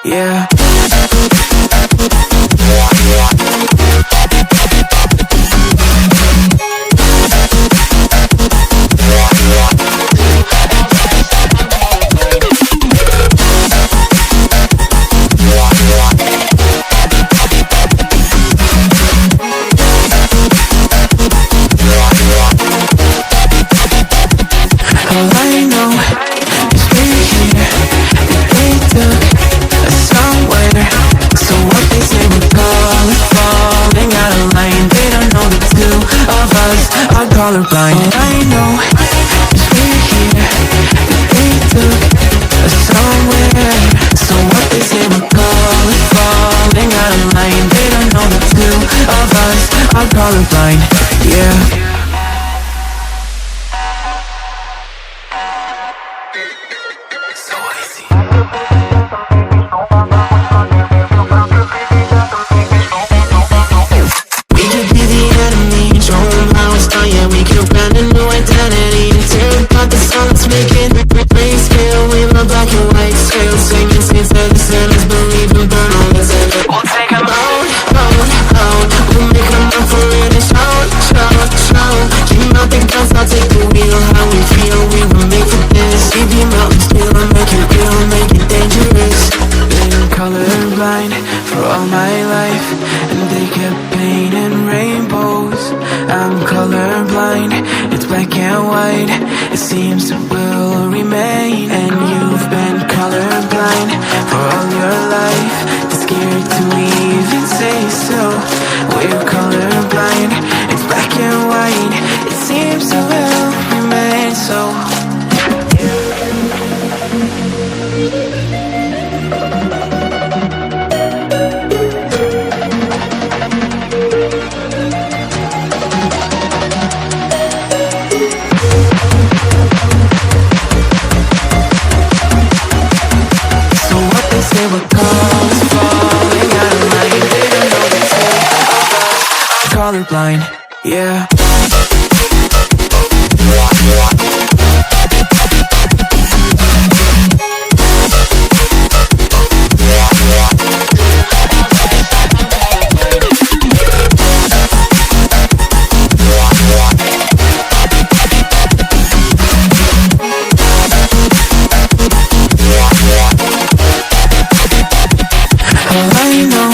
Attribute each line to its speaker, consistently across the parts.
Speaker 1: yeah. All I know is we're here, they took us somewhere. So what they say we're falling out of line. They don't know the two of us are colorblind. All I know is we're here, they took us somewhere. So what they say we're falling out of line. They don't know the two of us are colorblind, yeah. Colorblind for all my life, and they kept painting rainbows. I'm colorblind, it's black and white. It seems it will remain. And you've been colorblind for all your life, too scared to even say so. We're colorblind, it's black and white. It seems it will remain so. Colorblind, yeah. All I know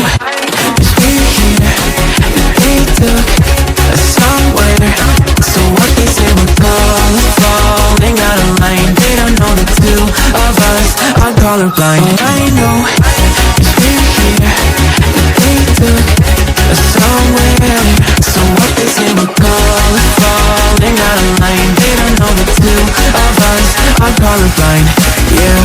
Speaker 1: is we're here, they took us somewhere. So what they say we're falling out of line. They don't know the two of us are colorblind. All I know is we're here, they took us somewhere. So what they say we're falling out of line. They don't know the two of us are colorblind, yeah.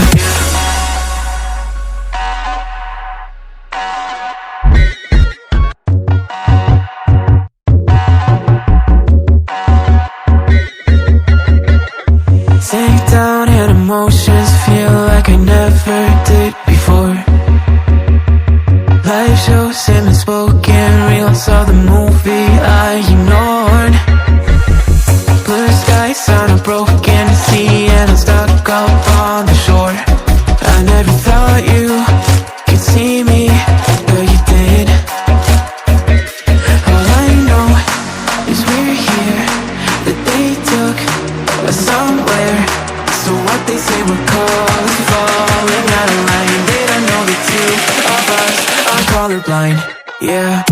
Speaker 1: Sink down and emotions feel like I never did before. Life shows him unspoken reels of the movie I ignored. Blue skies on a broken sea, and I'm stuck up on the shore. I never thought you could see me, but you did. All I know is we're here, that they took us somewhere. So what they say we're falling out of line. They don't know the two of us are colorblind, yeah.